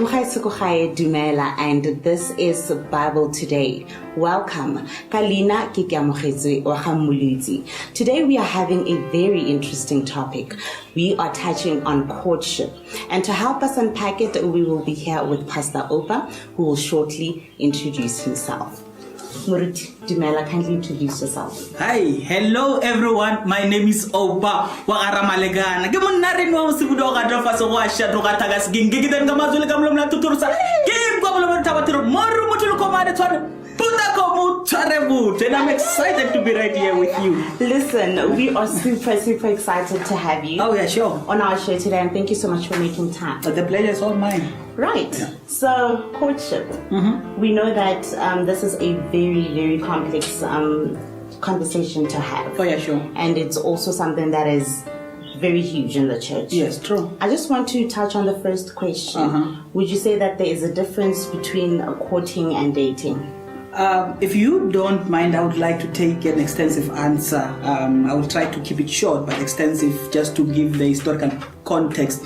Dumela, and this is Bible Today. Welcome. Kalina Kikiamogetswe wa Gamolodi. Today we are having a very interesting topic. We are touching on courtship. And to help us unpack it, we will be here with Pastor Opa, who will shortly introduce himself. Muruti Dumela, kindly introduce yourself. Hi, hello everyone. My name is Opa Wagaramalegana. Gimunari no sibudo gadrofa so washa droga tagas gingigiden gamazule gamlom na tutursa. Gim gamlom tabatiro moru mutulu komade twade. And I'm excited to be right here with you. Listen, we are super excited to have you. Oh yeah, sure. On our show today, and thank you so much for making time. The pleasure is all mine. Right. Yeah. So, courtship. Mm-hmm. We know that this is a very complex conversation to have. Oh yeah, sure. And it's also something that is very huge in the church. Yes, true. I just want to touch on the first question. Would you say that there is a difference between courting and dating? If you don't mind, I would like to take an extensive answer. I will try to keep it short but extensive, just to give the historical context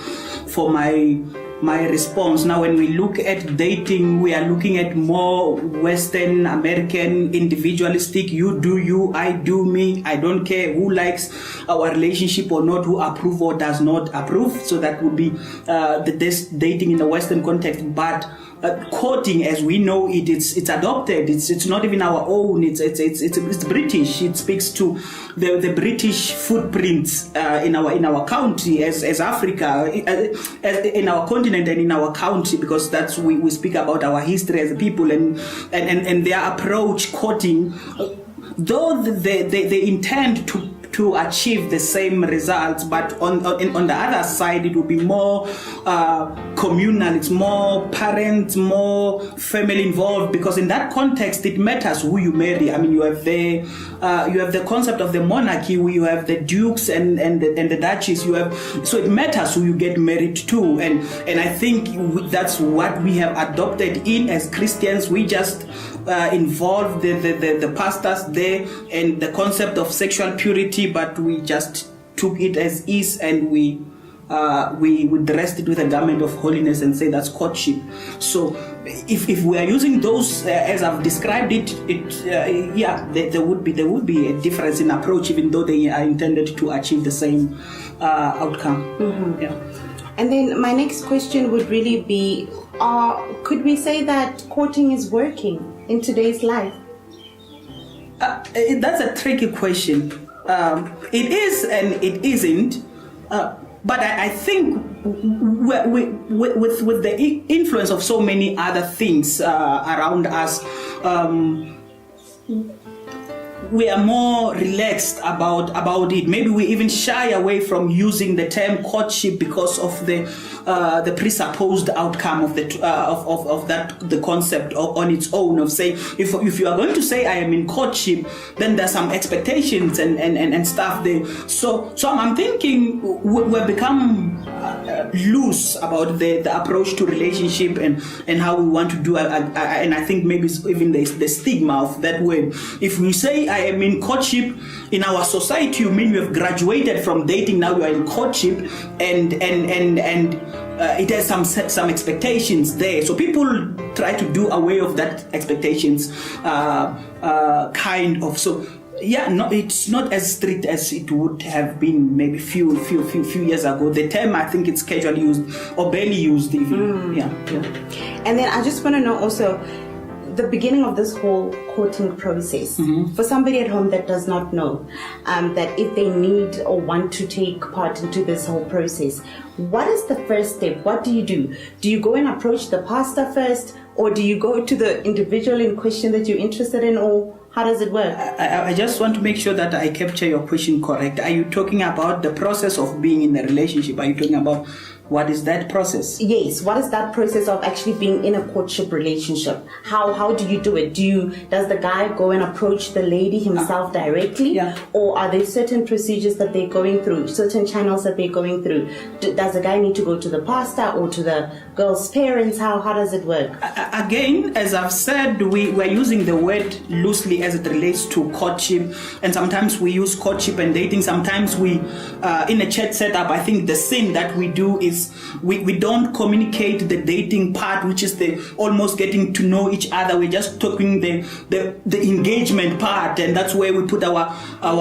for my response. Now, when we look at dating, we are looking at more Western American, individualistic. You do you, I do me. I don't care who likes our relationship or not, who approve or does not approve. So that would be this dating in the Western context. But courting, as we know it, it's adopted. It's not even our own. It's British. It speaks to the British footprints in our country as Africa, in our continent and in our country, because that's we speak about our history as a people and their approach courting, though they intend to achieve the same results, but on the other side it will be more communal. It's more parents, more family involved, because in that context it matters who you marry. I mean, you have the concept of the monarchy, where you have the dukes and the duchies. So it matters who you get married to, and I think that's what we have adopted in as Christians. We just involve the pastors there and the concept of sexual purity, but we just took it as is, and we dressed it with a garment of holiness and say that's courtship. So if we are using those as I've described it, there would be a difference in approach, even though they are intended to achieve the same outcome. Mm-hmm. Yeah. And then my next question would really be, could we say that courting is working in today's life? That's a tricky question. It is and it isn't. But I think with the influence of so many other things around us, we are more relaxed about it. Maybe we even shy away from using the term courtship because of the presupposed outcome of the concept on its own, of saying if you are going to say I am in courtship, then there's some expectations and stuff there. So I'm thinking we've become loose about the approach to relationship and how we want to do it. And I think maybe it's even the stigma of that word. If we say I am in courtship in our society, you mean you have graduated from dating, now you are in courtship, and it has some expectations there. So people try to do away of that expectations, kind of. So yeah, no, it's not as strict as it would have been maybe few years ago. The term, I think, it's casually used or barely used even. Yeah. And then I just want to know also the beginning of this whole courting process. For somebody at home that does not know that if they need or want to take part into this whole process, what is the first step? What do you do? Do you go and approach the pastor first, or do you go to the individual in question that you're interested in, or how does it work? I just want to make sure that I capture your question correct. Are you talking about the process of being in a relationship? Are you talking about what is that process? Yes, what is that process of actually being in a courtship relationship? How do you do it? Does the guy go and approach the lady himself directly? Yeah. Or are there certain procedures that they're going through, certain channels that they're going through? Does the guy need to go to the pastor or to the girl's parents? How does it work? Again, as I've said, we're using the word loosely as it relates to courtship, and sometimes we use courtship and dating. Sometimes we, in a church setup, I think the sin that we do is space. We don't communicate the dating part, which is the almost getting to know each other. We're just talking the engagement part, and that's where we put our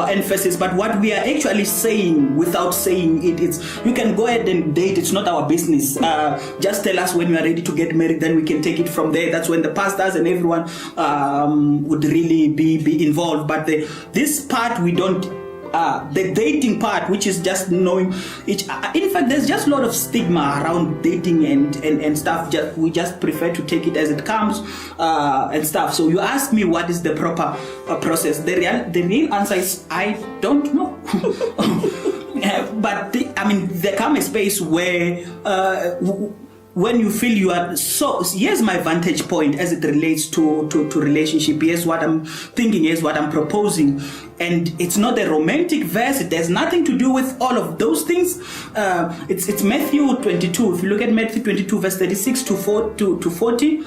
emphasis. But what we are actually saying without saying it, it's you can go ahead and date. It's not our business. Just tell us when you are ready to get married, then we can take it from there. That's when the pastors and everyone would really be involved. But this part we don't. The dating part, which is just knowing each. In fact, there's just a lot of stigma around dating and stuff. We just prefer to take it as it comes and stuff. So you ask me what is the proper process. The real answer is I don't know. But there comes a space where. When you feel you are here's my vantage point as it relates to relationship. Here's what I'm thinking, here's what I'm proposing. And it's not a romantic verse, it has nothing to do with all of those things. It's Matthew 22. If you look at Matthew 22 verse 36 to 40,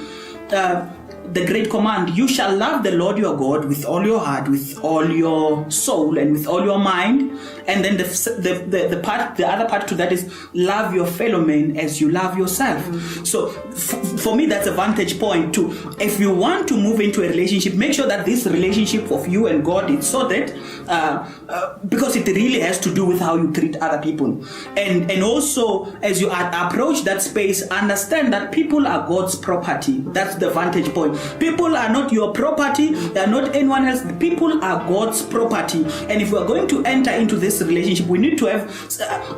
the great command, you shall love the Lord your God with all your heart, with all your soul, and with all your mind. And then the other part to that is love your fellow man as you love yourself. Mm-hmm. So for me, that's a vantage point too. If you want to move into a relationship, make sure that this relationship of you and God is sorted, because it really has to do with how you treat other people. And also, as you approach that space, understand that people are God's property. That's the vantage point. People are not your property. They are not anyone else. People are God's property. And if we are going to enter into this relationship, we need to have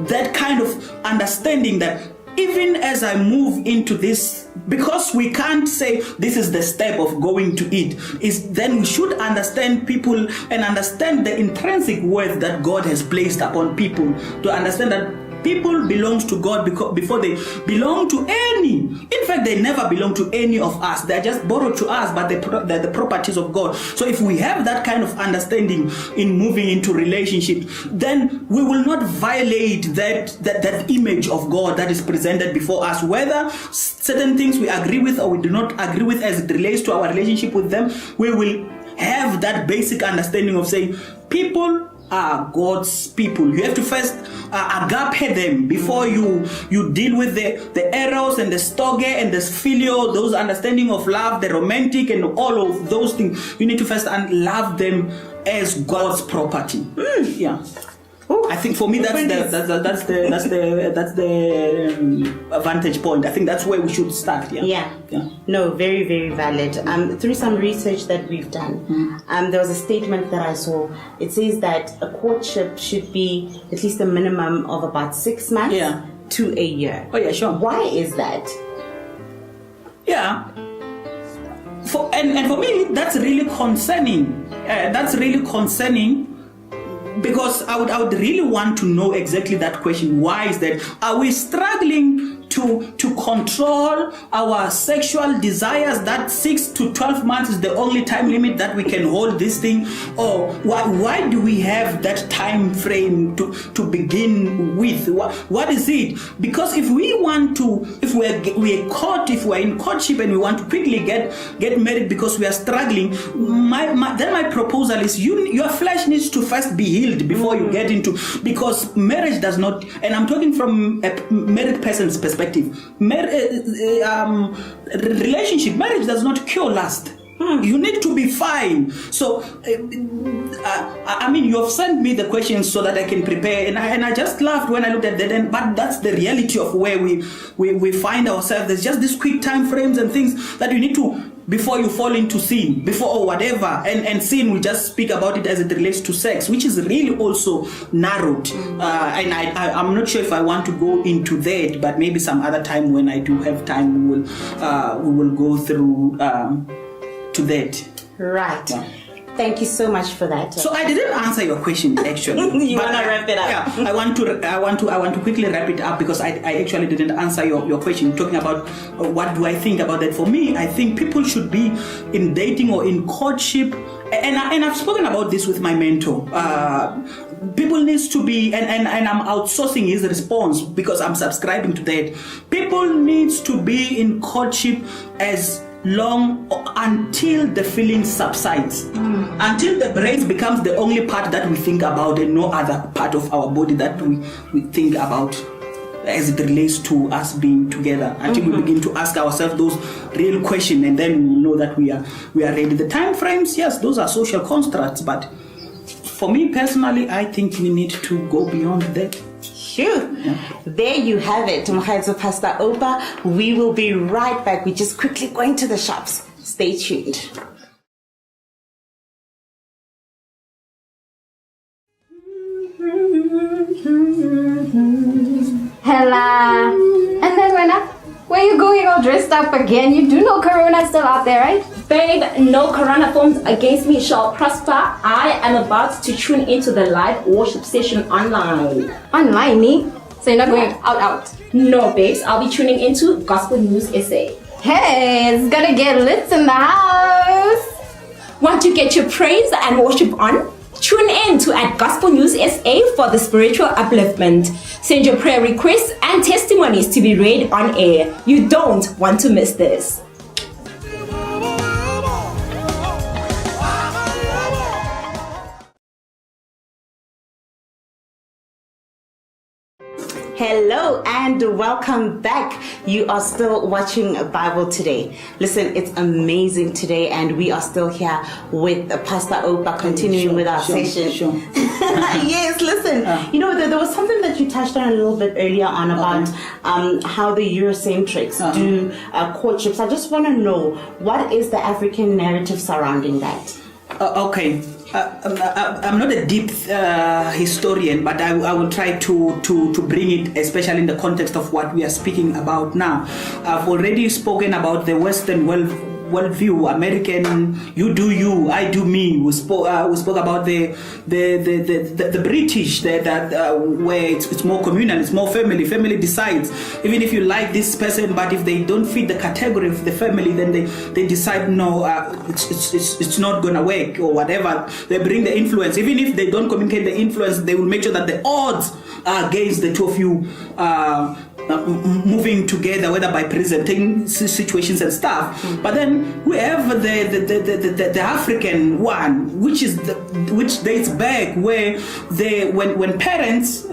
that kind of understanding that even as I move into this, because we can't say this is the step of going to it, is then we should understand people and understand the intrinsic worth that God has placed upon people, to understand that people belong to God before they belong to any. In fact, they never belong to any of us. They're just borrowed to us, but they're the properties of God. So if we have that kind of understanding in moving into relationship, then we will not violate that image of God that is presented before us. Whether certain things we agree with or we do not agree with as it relates to our relationship with them, we will have that basic understanding of saying people are God's people. You have to first agape them before you deal with the eros and the storge and the phileo, those understanding of love, the romantic and all of those things. You need to first love them as God's property. Yeah. Ooh, I think for me that's the vantage point. I think that's where we should start. Yeah. No, very, very valid. Through some research that we've done, there was a statement that I saw. It says that a courtship should be at least a minimum of about 6 months to a year. Oh yeah, sure. Why is that? Yeah. For me, that's really concerning. Because I would really want to know exactly that question. Why is that? Are we struggling to control our sexual desires, that 6 to 12 months is the only time limit that we can hold this thing? Or why do we have that time frame to begin with? What is it? Because if we're in courtship and we want to quickly get married because we are struggling, then my proposal is your flesh needs to first be healed before you get into, because marriage does not, and I'm talking from a married person's perspective, relationship, marriage does not cure lust. You need to be fine. So, you have sent me the questions so that I can prepare, and I just laughed when I looked at that. But that's the reality of where we find ourselves. There's just these quick time frames and things that you need to, before you fall into sin, or whatever. And sin, we just speak about it as it relates to sex, which is really also narrowed. And I'm not sure if I want to go into that, but maybe some other time when I do have time, we will go through to that. Right. Yeah. Thank you so much for that. So I didn't answer your question actually. You want to wrap it up? Yeah, I want to quickly wrap it up because I actually didn't answer your question. Talking about what do I think about that? For me, I think people should be in dating or in courtship, and I've spoken about this with my mentor. People needs to be, and I'm outsourcing his response because I'm subscribing to that. People needs to be in courtship as long until the feeling subsides, until the brain becomes the only part that we think about and no other part of our body that we think about. as it relates to us being together. Until we begin to ask ourselves those real questions, and then we know that we are ready. The time frames, yes, those are social constructs, but for me personally, I think we need to go beyond that. Sure. Yeah. There you have it, Mkhaedzo Pastor Opa. We will be right back. We're just quickly going to the shops. Stay tuned. Hella. And then where you going all dressed up again? You do know Corona's still out there, right? Babe, no corona forms against me shall prosper. I am about to tune into the live worship session online. Online, me? So you're not going out? No, babes. I'll be tuning into Gospel News SA. Hey, it's gonna get lit in the house. Want to get your praise and worship on? Tune in to at Gospel News SA for the spiritual upliftment. Send your prayer requests and testimonies to be read on air. You don't want to miss this. Hello and welcome back. You are still watching Bible Today. Listen, it's amazing today, and we are still here with Pastor Opa continuing with our session. Sure. Yes, listen, there was something that you touched on a little bit earlier on about how the Eurocentrics do courtships. I just want to know, what is the African narrative surrounding that? Okay. I'm not a deep historian, but I will try to bring it, especially in the context of what we are speaking about now. I've already spoken about the Western worldview, American, you do you, I do me. We spoke about the British, where it's more communal, it's more family. Family decides. Even if you like this person, but if they don't fit the category of the family, then they decide no, it's not gonna work or whatever. They bring the influence. Even if they don't communicate the influence, they will make sure that the odds are against the two of you moving together, whether by presenting situations and stuff. But then we have the African one, which dates back where when parents,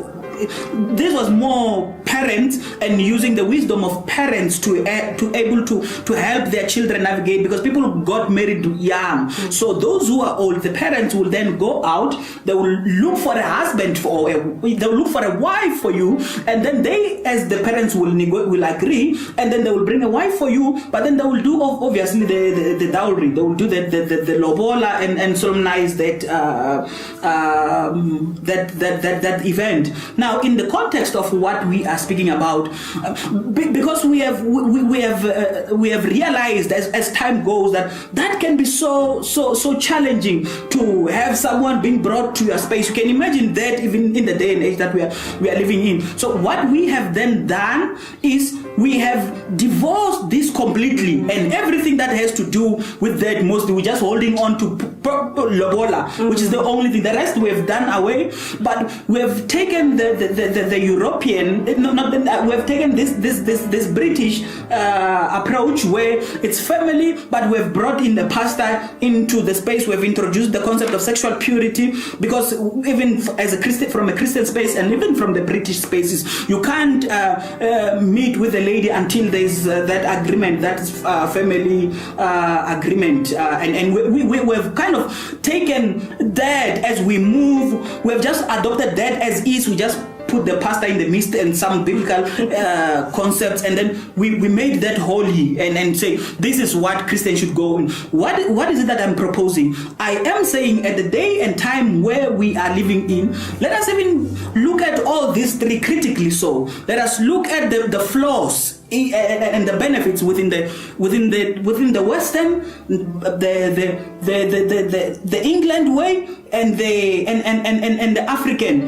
this was more parents and using the wisdom of parents to able to help their children navigate, because people got married young. So those who are old, the parents will then go out, they will look for a husband they will look for a wife for you, and then they, as the parents will agree, and then they will bring a wife for you, but then they will do obviously the dowry, they will do the lobola and solemnize that event. Now, in the context of what we are speaking about, because we have realized as time goes that can be so challenging to have someone being brought to your space. You can imagine that even in the day and age that we are living in. So what we have then done is we have divorced this completely, and everything that has to do with that, mostly we're just holding on to lobola, which is the only thing. The rest we have done away, but we have taken the European, we have taken this British approach where it's family, but we have brought in the pastor into the space. We have introduced the concept of sexual purity, because even as a Christian, from a Christian space and even from the British spaces, you can't meet with a lady until there's that agreement, that family agreement, and we have kind of taken that as we move. We have just adopted that as is. We just put the pastor in the midst and some biblical concepts, and then we made that holy and say this is what Christians should go in. What is it that I'm proposing? I am saying at the day and time where we are living in, let us even look at all these three critically. So let us look at the flaws and the benefits within the Western, the England way, and the African.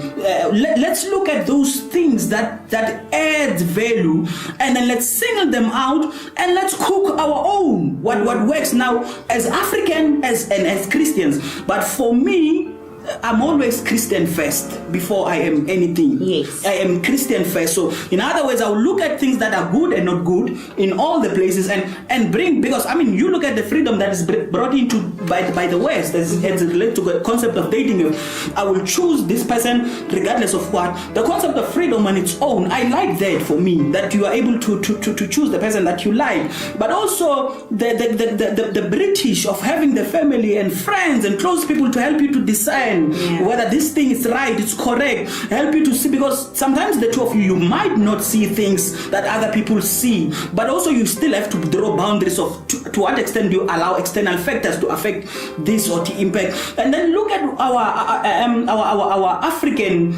Let's look at those things that add value, and then let's single them out and let's cook our own what works now as African and as Christians. But for me, I'm always Christian first before I am anything. Yes. I am Christian first. So in other words, I'll look at things that are good and not good in all the places and bring, because I mean, you look at the freedom that is brought into by the West as it relates to the concept of dating. I will choose this person regardless of what. The concept of freedom on its own, I like that for me, that you are able to choose the person that you like. But also the British of having the family and friends and close people to help you to discern whether this thing is right, it's correct, help you to see, because sometimes the two of you might not see things that other people see, but also you still have to draw boundaries of to what extent you allow external factors to affect this or to impact. And then look at our African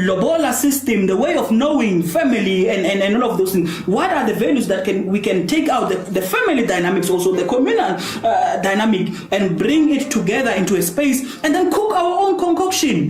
lobola system, the way of knowing family and all of those things. What are the values that we can take out the family dynamics, also the communal dynamic, and bring it together into a space, and then cook our own concoction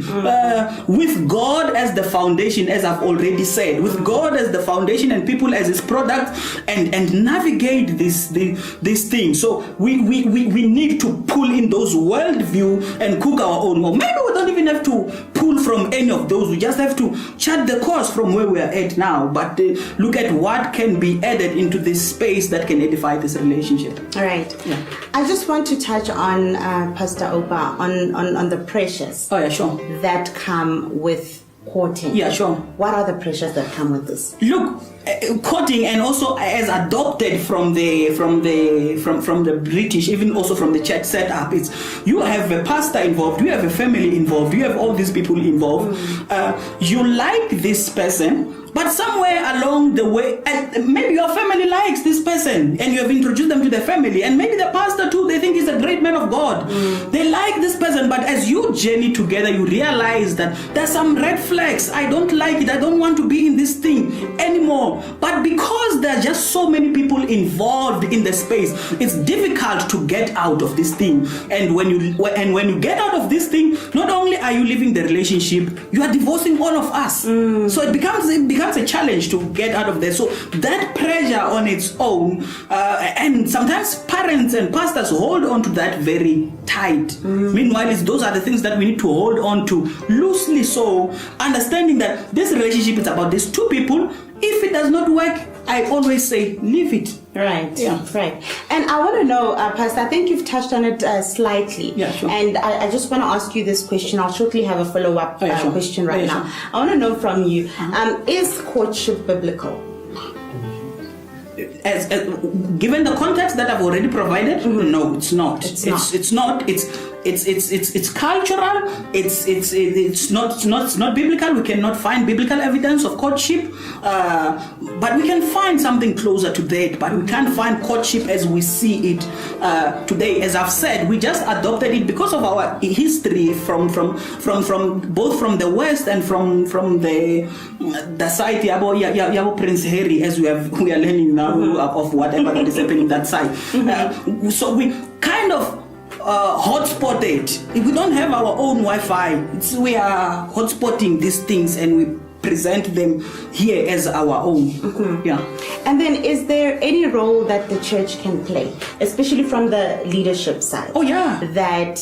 with God as the foundation, as I've already said, with God as the foundation and people as His product, and navigate this thing. So we need to pull in those worldview and cook our own. Or maybe we don't even have to pull from any of those. We just have to chart the course from where we are at now. But look at what can be added into this space that can edify this relationship. All right. Yeah. I just want to touch on Pastor Opa on the pressures. Oh yeah, sure. That come with courting. Yeah, sure. What are the pressures that come with this? Look, courting, and also as adopted from the British, even also from the church setup, it's you have a pastor involved, you have a family involved, you have all these people involved. You like this person, but somewhere along the way, and maybe your family likes this person, and you have introduced them to the family, and maybe the pastor too, they think he's a great man of God. They like this person, but as you journey together, you realize that there's some red flags. I don't like it. I don't want to be in this thing anymore. But because there are just so many people involved in the space, it's difficult to get out of this thing. And when you get out of this thing, not only are you leaving the relationship, you are divorcing all of us. So it becomes a challenge to get out of there. So that pressure on its own, and sometimes parents and pastors hold on to that very tight. Meanwhile, those are the things that we need to hold on to loosely, so understanding that this relationship is about these two people. If it does not work, I always say leave it. Right. Yeah. Right. And I want to know, Pastor, I think you've touched on it slightly. Yeah, sure. And I just want to ask you this question. I'll shortly have a follow-up sure. question right now. Sure. I want to know from you, is courtship biblical? As given the context that I've already provided, no, it's not. It's not. It's cultural. It's not biblical. We cannot find biblical evidence of courtship, but we can find something closer to that. But we can't find courtship as we see it today. As I've said, we just adopted it because of our history from both from the West and from the side yabo Prince Harry, as we are learning now of whatever that is happening that side. So we kind of hotspotted. If we don't have our own Wi-Fi, we are hotspotting these things and we present them here as our own. Yeah. And then, is there any role that the church can play, especially from the leadership side? Oh yeah. That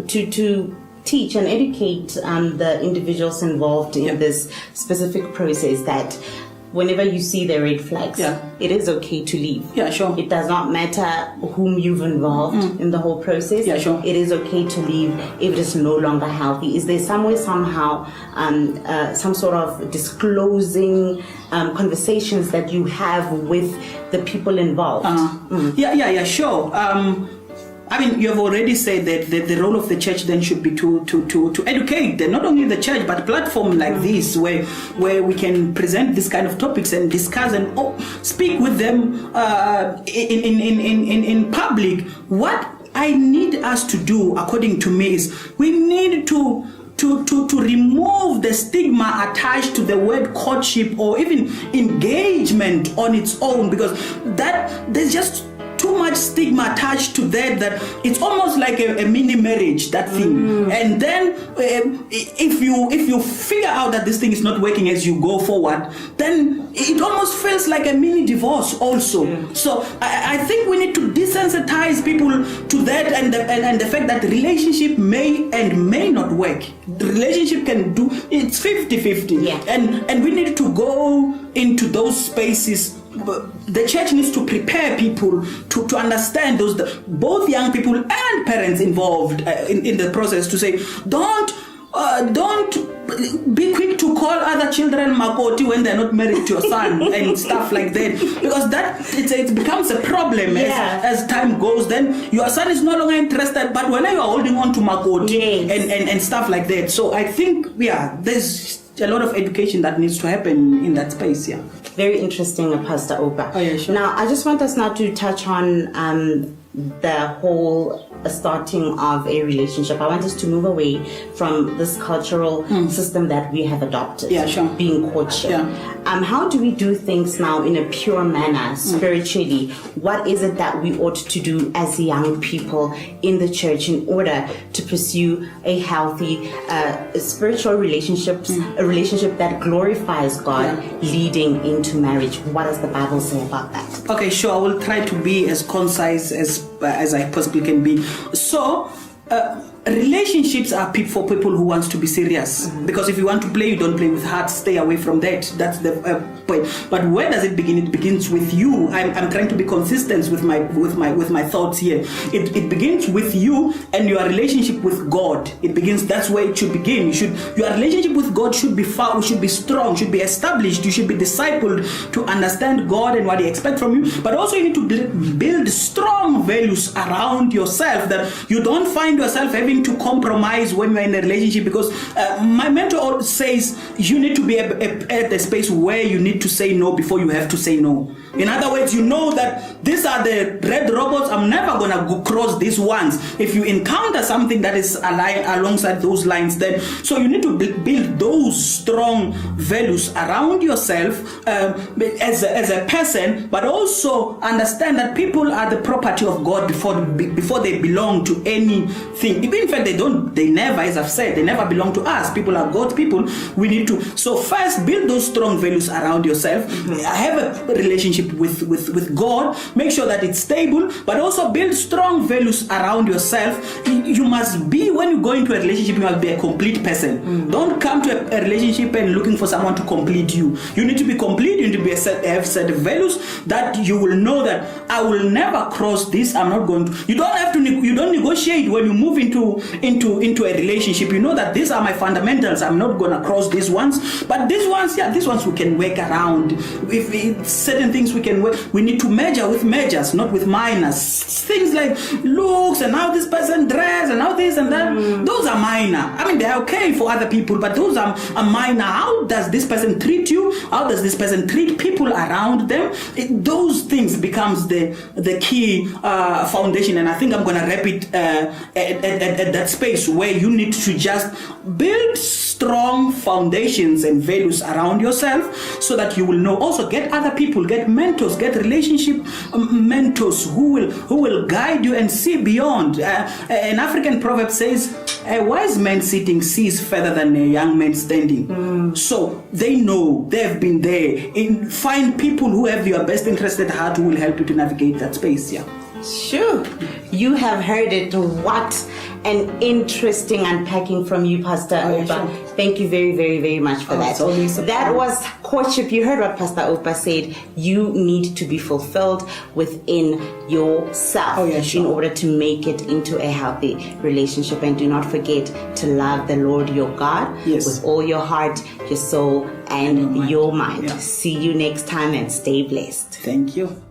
to teach and educate the individuals involved in this specific process, that whenever you see the red flags, it is okay to leave. Yeah, sure. It does not matter whom you've involved in the whole process. Yeah, sure. It is okay to leave if it is no longer healthy. Is there somehow some sort of disclosing conversations that you have with the people involved? Yeah, sure. I mean, you have already said that the role of the church then should be to educate them, not only the church, but platform like this, where we can present this kind of topics and discuss and speak with them in public. What I need us to do, according to me, is we need to remove the stigma attached to the word courtship or even engagement on its own, because that there's just too much stigma attached to that it's almost like a mini marriage, that thing. And then if you figure out that this thing is not working as you go forward, then it almost feels like a mini divorce also. So I think we need to desensitize people to that, and the fact that the relationship may and may not work. The relationship can do, it's 50-50. Yeah. And we need to go into those spaces. The church needs to prepare people to understand both young people and parents involved in the process, to say, don't be quick to call other children makoti when they're not married to your son and stuff like that, because that it becomes a problem as time goes. Then your son is no longer interested, but when you are holding on to makoti and stuff like that. So I think there's a lot of education that needs to happen in that space. Very interesting, Pastor Opa. Oh, yeah, sure. Now I just want us now to touch on the whole starting of a relationship. I want us to move away from this cultural system that we have adopted, being courtship. How do we do things now in a pure manner, spiritually? What is it that we ought to do as young people in the church in order to pursue a healthy spiritual relationship, a relationship that glorifies God, leading into marriage? What does the Bible say about that? Okay, sure. I will try to be as concise as I possibly can be. So, relationships are for people who want to be serious. Because if you want to play, you don't play with heart. Stay away from that. That's the point. But where does it begin? It begins with you. I'm trying to be consistent with my thoughts here. It begins with you and your relationship with God. It begins. That's where it should begin. Your relationship with God should be should be strong, should be established. You should be discipled to understand God and what He expects from you. But also you need to build strong values around yourself, that you don't find yourself having to compromise when you're in a relationship, because my mentor says you need to be at a space where you need to say no before you have to say no. In other words, you know that these are the red robots. I'm never going to cross these ones. If you encounter something that is alongside those lines, then so you need to build those strong values around yourself as a person, but also understand that people are the property of God before they belong to anything. In fact, they never, as I've said, they never belong to us. People are God's people. We need to, so first build those strong values around yourself. Have a relationship with God. Make sure that it's stable, but also build strong values around yourself. You must be, when you go into a relationship, you must be a complete person. Don't come to a relationship and looking for someone to complete you. You need to be complete. You need to have set of values that you will know that I will never cross this. I'm not going to. You don't negotiate when you move into a relationship. You know that these are my fundamentals. I'm not going to cross these ones. But these ones we can work around. If certain things we can work, we need to measure with measures, not with minors. Things like looks and how this person dress and how this and that. Those are minor. I mean, they're okay for other people, but those are minor. How does this person treat you? How does this person treat people around them? Those things becomes the key foundation. And I think I'm going to wrap it at that space where you need to just build strong foundations and values around yourself, so that you will know. Also get other people, get mentors, get relationship mentors who will guide you and see beyond. An African proverb says, a wise man sitting sees further than a young man standing. So they know, they've been there. Find people who have your best interest at heart, who will help you to navigate that space. Sure. You have heard it. What an interesting unpacking from you, Pastor Opa. Sure. Thank you very, very, very much for that. That was Courtship. You heard what Pastor Opa said. You need to be fulfilled within yourself in order to make it into a healthy relationship. And do not forget to love the Lord your God with all your heart, your soul, and your mind. See you next time, and stay blessed. Thank you.